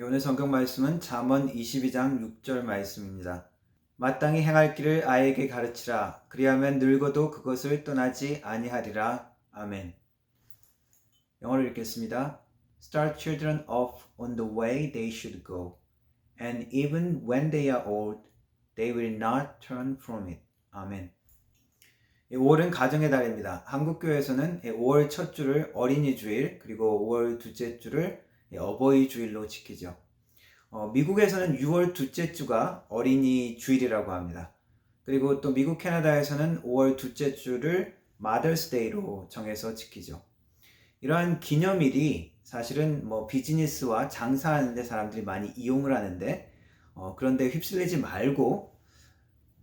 오늘 성경 말씀은 잠언 22장 6절 말씀입니다. 마땅히 행할 길을 아이에게 가르치라. 그리하면 늙어도 그것을 떠나지 아니하리라. 아멘. 영어로 읽겠습니다. Start children off on the way they should go, and even when they are old, they will not turn from it. 아멘. 5월은 가정의 달입니다. 한국교회에서는 5월 첫 주를 어린이 주일, 그리고 5월 둘째 주를 어버이 주일로 지키죠. 미국에서는 6월 둘째 주가 어린이 주일이라고 합니다. 그리고 또 미국 캐나다에서는 5월 둘째 주를 Mother's Day로 정해서 지키죠. 이러한 기념일이 사실은 비즈니스와 장사하는 데 사람들이 많이 이용을 하는데 그런데 휩쓸리지 말고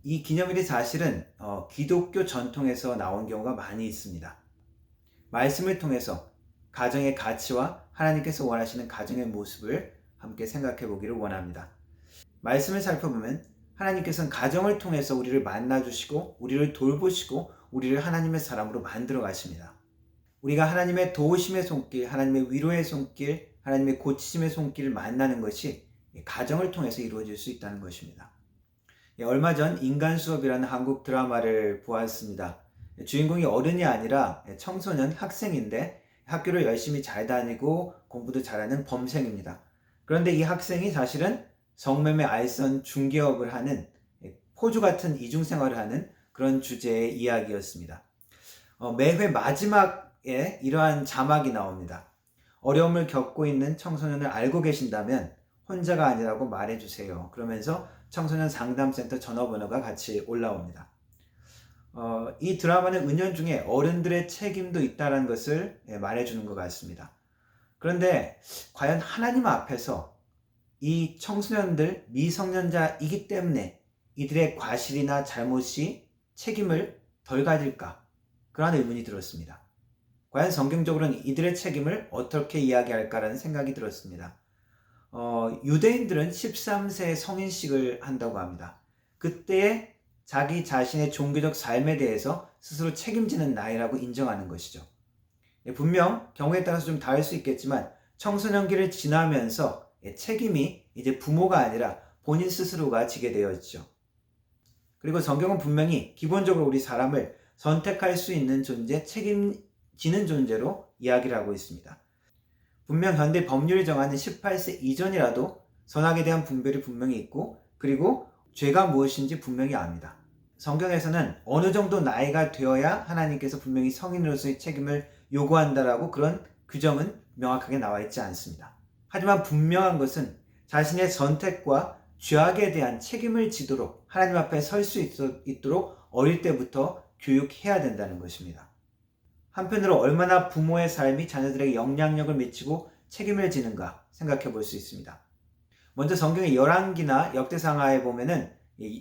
이 기념일이 사실은 기독교 전통에서 나온 경우가 많이 있습니다. 말씀을 통해서 가정의 가치와 하나님께서 원하시는 가정의 모습을 함께 생각해 보기를 원합니다. 말씀을 살펴보면 하나님께서는 가정을 통해서 우리를 만나주시고 우리를 돌보시고 우리를 하나님의 사람으로 만들어 가십니다. 우리가 하나님의 도우심의 손길, 하나님의 위로의 손길, 하나님의 고치심의 손길을 만나는 것이 가정을 통해서 이루어질 수 있다는 것입니다. 얼마 전 인간 수업이라는 한국 드라마를 보았습니다. 주인공이 어른이 아니라 청소년 학생인데 학교를 열심히 잘 다니고 공부도 잘하는 범생입니다. 그런데 이 학생이 사실은 성매매 알선 중개업을 하는 포주 같은 이중생활을 하는 그런 주제의 이야기였습니다. 매회 마지막에 이러한 자막이 나옵니다. 어려움을 겪고 있는 청소년을 알고 계신다면 혼자가 아니라고 말해주세요. 그러면서 청소년 상담센터 전화번호가 같이 올라옵니다. 이 드라마는 은연중에 어른들의 책임도 있다는 것을 말해주는 것 같습니다. 그런데 과연 하나님 앞에서 이 청소년들 미성년자이기 때문에 이들의 과실이나 잘못이 책임을 덜 가질까? 그런 의문이 들었습니다. 과연 성경적으로는 이들의 책임을 어떻게 이야기할까라는 생각이 들었습니다. 유대인들은 13세에 성인식을 한다고 합니다. 그때에 자기 자신의 종교적 삶에 대해서 스스로 책임지는 나이라고 인정하는 것이죠. 분명 경우에 따라서 좀 다를 수 있겠지만 청소년기를 지나면서 책임이 이제 부모가 아니라 본인 스스로가 지게 되어 있죠. 그리고 성경은 분명히 기본적으로 우리 사람을 선택할 수 있는 존재, 책임지는 존재로 이야기를 하고 있습니다. 분명 현대 법률이 정하는 18세 이전이라도 선악에 대한 분별이 분명히 있고 그리고 죄가 무엇인지 분명히 압니다. 성경에서는 어느 정도 나이가 되어야 하나님께서 분명히 성인으로서의 책임을 요구한다라고 그런 규정은 명확하게 나와 있지 않습니다. 하지만 분명한 것은 자신의 선택과 죄악에 대한 책임을 지도록 하나님 앞에 설 수 있도록 어릴 때부터 교육해야 된다는 것입니다. 한편으로 얼마나 부모의 삶이 자녀들에게 영향력을 미치고 책임을 지는가 생각해 볼 수 있습니다. 먼저 성경의 열왕기나 역대상하에 보면은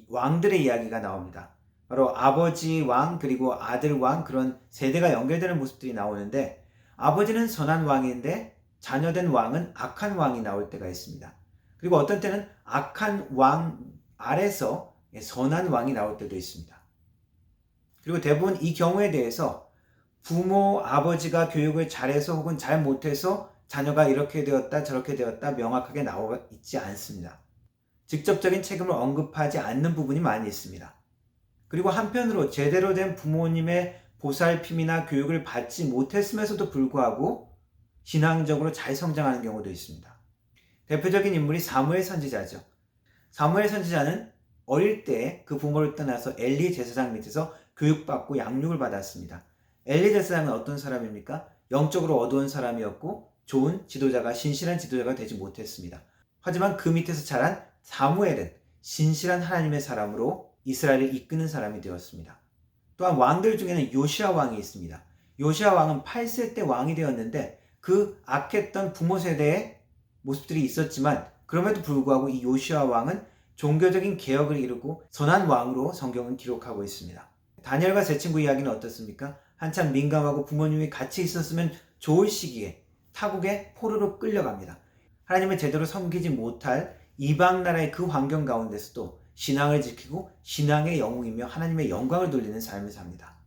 왕들의 이야기가 나옵니다. 바로 아버지 왕 그리고 아들 왕 그런 세대가 연결되는 모습들이 나오는데 아버지는 선한 왕인데 자녀된 왕은 악한 왕이 나올 때가 있습니다. 그리고 어떤 때는 악한 왕 아래서 선한 왕이 나올 때도 있습니다. 그리고 대부분 이 경우에 대해서 부모, 아버지가 교육을 잘해서 혹은 잘 못해서 자녀가 이렇게 되었다 저렇게 되었다 명확하게 나와 있지 않습니다. 직접적인 책임을 언급하지 않는 부분이 많이 있습니다. 그리고 한편으로 제대로 된 부모님의 보살핌이나 교육을 받지 못했음에도 불구하고 신앙적으로 잘 성장하는 경우도 있습니다. 대표적인 인물이 사무엘 선지자죠. 사무엘 선지자는 어릴 때 그 부모를 떠나서 엘리 제사장 밑에서 교육받고 양육을 받았습니다. 엘리 제사장은 어떤 사람입니까? 영적으로 어두운 사람이었고 좋은 지도자가 신실한 지도자가 되지 못했습니다. 하지만 그 밑에서 자란 사무엘은 신실한 하나님의 사람으로 이스라엘을 이끄는 사람이 되었습니다. 또한 왕들 중에는 요시아 왕이 있습니다. 요시아 왕은 8세 때 왕이 되었는데 그 악했던 부모 세대의 모습들이 있었지만 그럼에도 불구하고 이 요시아 왕은 종교적인 개혁을 이루고 선한 왕으로 성경은 기록하고 있습니다. 다니엘과 세 친구 이야기는 어떻습니까? 한참 민감하고 부모님이 같이 있었으면 좋을 시기에 타국에 포로로 끌려갑니다. 하나님을 제대로 섬기지 못할 이방 나라의 그 환경 가운데서도 신앙을 지키고 신앙의 영웅이며 하나님의 영광을 돌리는 삶을 삽니다.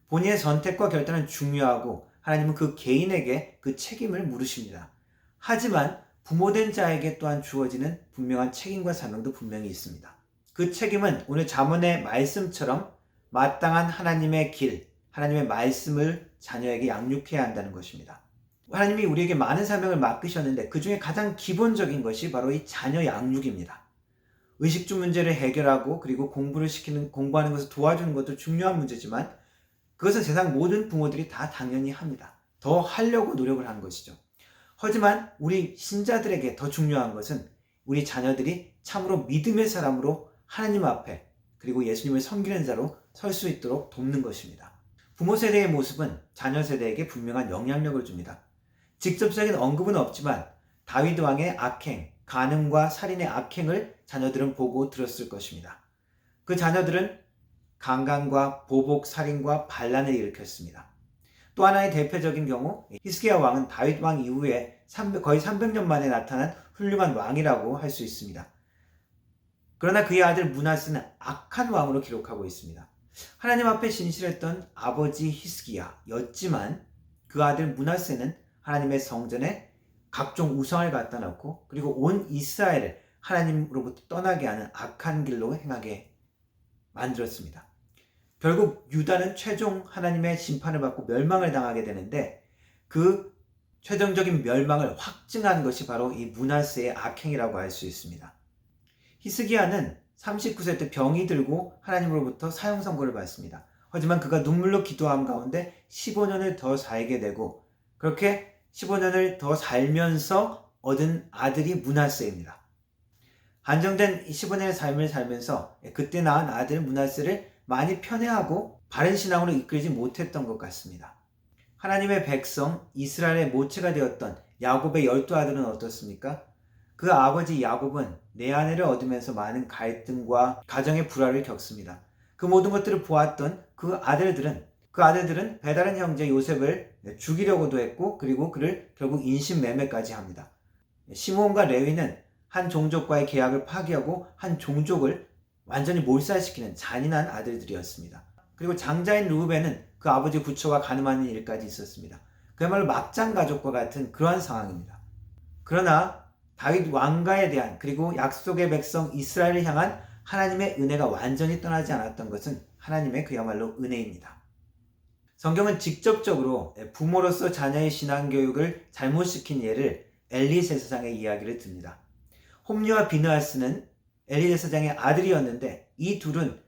본인의 선택과 결단은 중요하고 하나님은 그 개인에게 그 책임을 물으십니다. 하지만 부모된 자에게 또한 주어지는 분명한 책임과 사명도 분명히 있습니다. 그 책임은 오늘 잠언의 말씀처럼 마땅한 하나님의 길, 하나님의 말씀을 자녀에게 양육해야 한다는 것입니다. 하나님이 우리에게 많은 사명을 맡기셨는데 그 중에 가장 기본적인 것이 바로 이 자녀 양육입니다. 의식주 문제를 해결하고 그리고 공부하는 것을 도와주는 것도 중요한 문제지만 그것은 세상 모든 부모들이 다 당연히 합니다. 더 하려고 노력을 한 것이죠. 하지만 우리 신자들에게 더 중요한 것은 우리 자녀들이 참으로 믿음의 사람으로 하나님 앞에 그리고 예수님을 섬기는 자로 설 수 있도록 돕는 것입니다. 부모 세대의 모습은 자녀 세대에게 분명한 영향력을 줍니다. 직접적인 언급은 없지만 다윗 왕의 악행, 간음과 살인의 악행을 자녀들은 보고 들었을 것입니다. 그 자녀들은 강간과 보복, 살인과 반란을 일으켰습니다. 또 하나의 대표적인 경우 히스기야 왕은 다윗 왕 이후에 거의 300년 만에 나타난 훌륭한 왕이라고 할 수 있습니다. 그러나 그의 아들 므낫세는 악한 왕으로 기록하고 있습니다. 하나님 앞에 신실했던 아버지 히스기야였지만 그 아들 므낫세는 하나님의 성전에 각종 우상을 갖다 놓고 그리고 온 이스라엘을 하나님으로부터 떠나게 하는 악한 길로 행하게 만들었습니다. 결국 유다는 최종 하나님의 심판을 받고 멸망을 당하게 되는데 그 최종적인 멸망을 확증한 것이 바로 이 므낫세의 악행이라고 할 수 있습니다. 히스기야는 39세 때 병이 들고 하나님으로부터 사형 선고를 받습니다. 하지만 그가 눈물로 기도함 가운데 15년을 더 살게 되고 그렇게 15년을 더 살면서 얻은 아들이 므낫세입니다. 한정된 15년의 삶을 살면서 그때 낳은 아들 므낫세를 많이 편애하고 바른 신앙으로 이끌지 못했던 것 같습니다. 하나님의 백성 이스라엘의 모체가 되었던 야곱의 12아들은 어떻습니까? 그 아버지 야곱은 내 아내를 얻으면서 많은 갈등과 가정의 불화를 겪습니다. 그 모든 것들을 보았던 그 아들들은 배다른 형제 요셉을 죽이려고도 했고 그리고 그를 결국 인신매매까지 합니다. 시므온과 레위는 한 종족과의 계약을 파기하고 한 종족을 완전히 몰살시키는 잔인한 아들들이었습니다. 그리고 장자인 르우벤은 그 아버지 부처가 간음하는 일까지 있었습니다. 그야말로 막장 가족과 같은 그러한 상황입니다. 그러나 다윗 왕가에 대한 그리고 약속의 백성 이스라엘을 향한 하나님의 은혜가 완전히 떠나지 않았던 것은 하나님의 그야말로 은혜입니다. 성경은 직접적으로 부모로서 자녀의 신앙교육을 잘못 시킨 예를 엘리 제사장의 이야기를 듭니다. 홈리와 비느하스는 엘리 제사장의 아들이었는데 이 둘은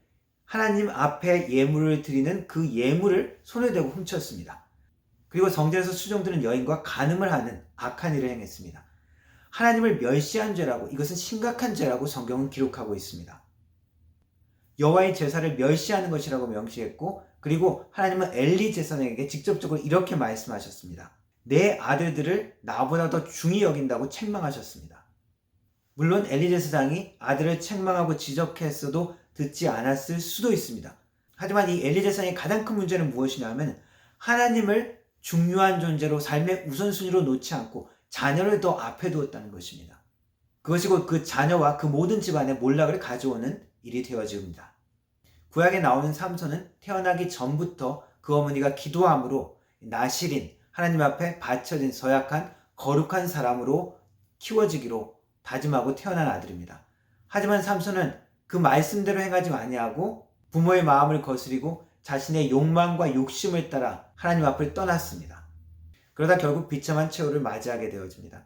하나님 앞에 예물을 드리는 그 예물을 손에 대고 훔쳤습니다. 그리고 성전에서 수종드는 여인과 간음을 하는 악한 일을 행했습니다. 하나님을 멸시한 죄라고 이것은 심각한 죄라고 성경은 기록하고 있습니다. 여호와의 제사를 멸시하는 것이라고 명시했고 그리고 하나님은 엘리 제사장에게 직접적으로 이렇게 말씀하셨습니다. 내 아들들을 나보다 더 중히 여긴다고 책망하셨습니다. 물론 엘리 제사장이 아들을 책망하고 지적했어도 듣지 않았을 수도 있습니다. 하지만 이 엘리 제사장의 가장 큰 문제는 무엇이냐면 하나님을 중요한 존재로 삶의 우선순위로 놓지 않고 자녀를 더 앞에 두었다는 것입니다. 그것이 곧 그 자녀와 그 모든 집안의 몰락을 가져오는 일이 되어집니다. 구약에 나오는 삼손은 태어나기 전부터 그 어머니가 기도함으로 나실인 하나님 앞에 바쳐진 서약한 거룩한 사람으로 키워지기로 다짐하고 태어난 아들입니다. 하지만 삼손은 그 말씀대로 행하지 아니하고 부모의 마음을 거스리고 자신의 욕망과 욕심을 따라 하나님 앞을 떠났습니다. 그러다 결국 비참한 최후를 맞이하게 되어집니다.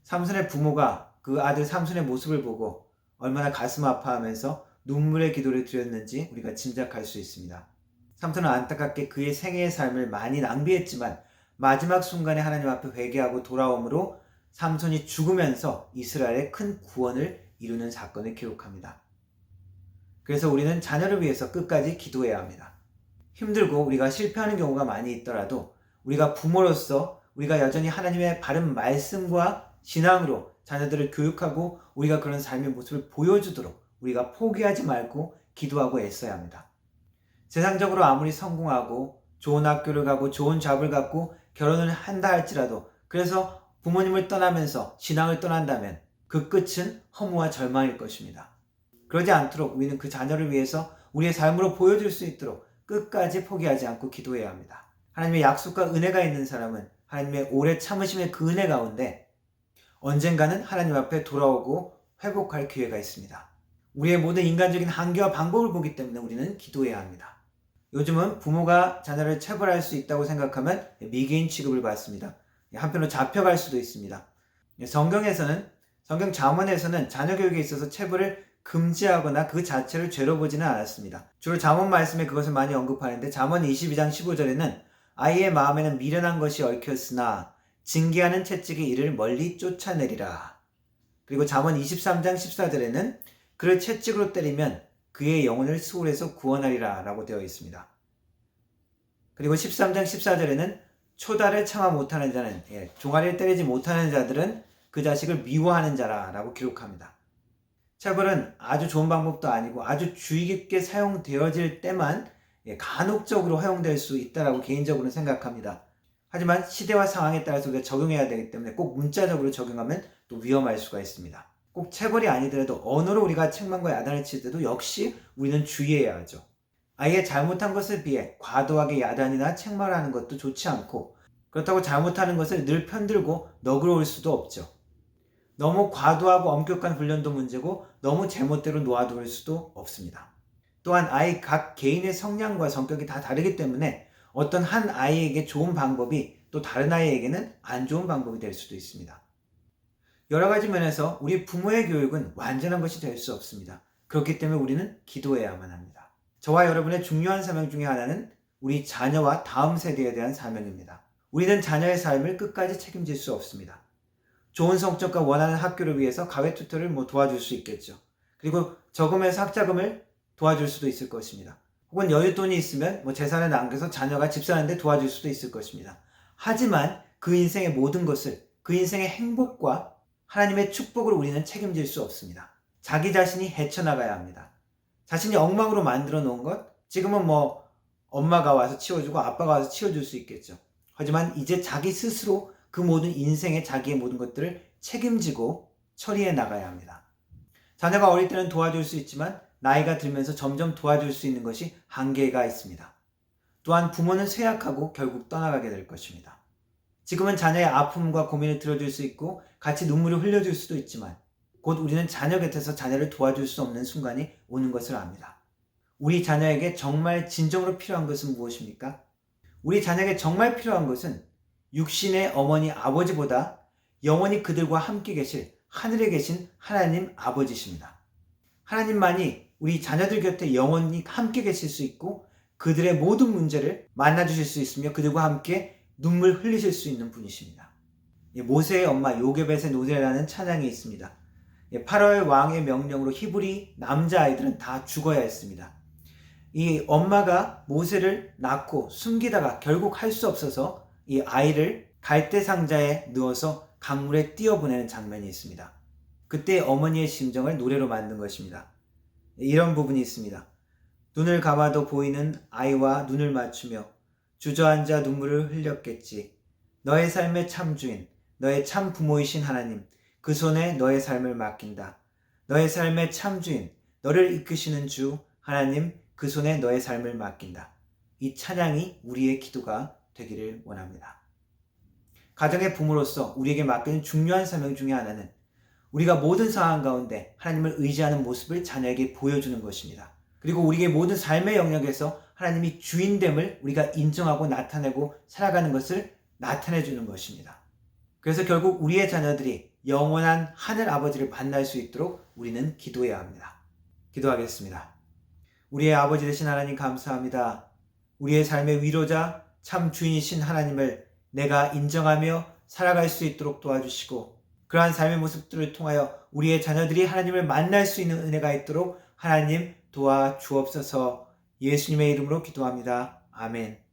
삼손의 부모가 그 아들 삼손의 모습을 보고 얼마나 가슴 아파하면서 눈물의 기도를 드렸는지 우리가 짐작할 수 있습니다. 삼손은 안타깝게 그의 생애의 삶을 많이 낭비했지만 마지막 순간에 하나님 앞에 회개하고 돌아옴으로 삼손이 죽으면서 이스라엘의 큰 구원을 이루는 사건을 기록합니다. 그래서 우리는 자녀를 위해서 끝까지 기도해야 합니다. 힘들고 우리가 실패하는 경우가 많이 있더라도 우리가 부모로서 우리가 여전히 하나님의 바른 말씀과 신앙으로 자녀들을 교육하고 우리가 그런 삶의 모습을 보여주도록 우리가 포기하지 말고 기도하고 애써야 합니다. 세상적으로 아무리 성공하고 좋은 학교를 가고 좋은 잡을 갖고 결혼을 한다 할지라도 그래서 부모님을 떠나면서 신앙을 떠난다면 그 끝은 허무와 절망일 것입니다. 그러지 않도록 우리는 그 자녀를 위해서 우리의 삶으로 보여줄 수 있도록 끝까지 포기하지 않고 기도해야 합니다. 하나님의 약속과 은혜가 있는 사람은 하나님의 오래 참으심의 그 은혜 가운데 언젠가는 하나님 앞에 돌아오고 회복할 기회가 있습니다. 우리의 모든 인간적인 한계와 방법을 보기 때문에 우리는 기도해야 합니다. 요즘은 부모가 자녀를 체벌할 수 있다고 생각하면 미개인 취급을 받습니다. 한편으로 잡혀갈 수도 있습니다. 성경 잠언에서는 자녀 교육에 있어서 체벌을 금지하거나 그 자체를 죄로 보지는 않았습니다. 주로 잠언 말씀에 그것을 많이 언급하는데 잠언 22장 15절에는 아이의 마음에는 미련한 것이 얽혔으나 징계하는 채찍이 이를 멀리 쫓아내리라. 그리고 잠언 23장 14절에는 그를 채찍으로 때리면 그의 영혼을 수월에서 구원하리라 라고 되어 있습니다. 그리고 13장 14절에는 초다를 참아 못하는 자는, 종아리를 때리지 못하는 자들은 그 자식을 미워하는 자라 라고 기록합니다. 체벌은 아주 좋은 방법도 아니고 아주 주의 깊게 사용되어질 때만 간혹적으로 허용될 수 있다고 개인적으로 생각합니다. 하지만 시대와 상황에 따라서 우리가 적용해야 되기 때문에 꼭 문자적으로 적용하면 또 위험할 수가 있습니다. 꼭 체벌이 아니더라도 언어로 우리가 책망과 야단을 칠 때도 역시 우리는 주의해야 하죠. 아이의 잘못한 것에 비해 과도하게 야단이나 책망을 하는 것도 좋지 않고, 그렇다고 잘못하는 것을 늘 편들고 너그러울 수도 없죠. 너무 과도하고 엄격한 훈련도 문제고 너무 제멋대로 놓아둘 수도 없습니다. 또한 아이 각 개인의 성향과 성격이 다 다르기 때문에 어떤 한 아이에게 좋은 방법이 또 다른 아이에게는 안 좋은 방법이 될 수도 있습니다. 여러 가지 면에서 우리 부모의 교육은 완전한 것이 될 수 없습니다. 그렇기 때문에 우리는 기도해야만 합니다. 저와 여러분의 중요한 사명 중에 하나는 우리 자녀와 다음 세대에 대한 사명입니다. 우리는 자녀의 삶을 끝까지 책임질 수 없습니다. 좋은 성적과 원하는 학교를 위해서 가외 튜터를 도와줄 수 있겠죠. 그리고 저금해서 학자금을 도와줄 수도 있을 것입니다. 혹은 여윳돈이 있으면 재산을 남겨서 자녀가 집 사는데 도와줄 수도 있을 것입니다. 하지만 그 인생의 모든 것을, 그 인생의 행복과 하나님의 축복을 우리는 책임질 수 없습니다. 자기 자신이 헤쳐나가야 합니다. 자신이 엉망으로 만들어 놓은 것, 지금은 엄마가 와서 치워주고 아빠가 와서 치워줄 수 있겠죠. 하지만 이제 자기 스스로 그 모든 인생의 자기의 모든 것들을 책임지고 처리해 나가야 합니다. 자녀가 어릴 때는 도와줄 수 있지만 나이가 들면서 점점 도와줄 수 있는 것이 한계가 있습니다. 또한 부모는 쇠약하고 결국 떠나가게 될 것입니다. 지금은 자녀의 아픔과 고민을 들어줄 수 있고 같이 눈물을 흘려줄 수도 있지만 곧 우리는 자녀 곁에서 자녀를 도와줄 수 없는 순간이 오는 것을 압니다. 우리 자녀에게 정말 진정으로 필요한 것은 무엇입니까? 우리 자녀에게 정말 필요한 것은 육신의 어머니 아버지보다 영원히 그들과 함께 계실 하늘에 계신 하나님 아버지십니다. 하나님만이 우리 자녀들 곁에 영원히 함께 계실 수 있고 그들의 모든 문제를 만나주실 수 있으며 그들과 함께 눈물 흘리실 수 있는 분이십니다. 모세의 엄마 요게벳의 노래라는 찬양이 있습니다. 파라오의 왕의 명령으로 히브리 남자아이들은 다 죽어야 했습니다. 이 엄마가 모세를 낳고 숨기다가 결국 할 수 없어서 이 아이를 갈대 상자에 넣어서 강물에 띄어보내는 장면이 있습니다. 그때 어머니의 심정을 노래로 만든 것입니다. 이런 부분이 있습니다. 눈을 감아도 보이는 아이와 눈을 맞추며 주저앉아 눈물을 흘렸겠지. 너의 삶의 참주인, 너의 참 부모이신 하나님, 그 손에 너의 삶을 맡긴다. 너의 삶의 참주인, 너를 이끄시는 주 하나님, 그 손에 너의 삶을 맡긴다. 이 찬양이 우리의 기도가 되기를 원합니다. 가정의 부모로서 우리에게 맡기는 중요한 사명 중에 하나는 우리가 모든 상황 가운데 하나님을 의지하는 모습을 자녀에게 보여주는 것입니다. 그리고 우리의 모든 삶의 영역에서 하나님이 주인됨을 우리가 인정하고 나타내고 살아가는 것을 나타내주는 것입니다. 그래서 결국 우리의 자녀들이 영원한 하늘 아버지를 만날 수 있도록 우리는 기도해야 합니다. 기도하겠습니다. 우리의 아버지 되신 하나님 감사합니다. 우리의 삶의 위로자 참 주인이신 하나님을 내가 인정하며 살아갈 수 있도록 도와주시고 그러한 삶의 모습들을 통하여 우리의 자녀들이 하나님을 만날 수 있는 은혜가 있도록 하나님 도와주옵소서. 예수님의 이름으로 기도합니다. 아멘.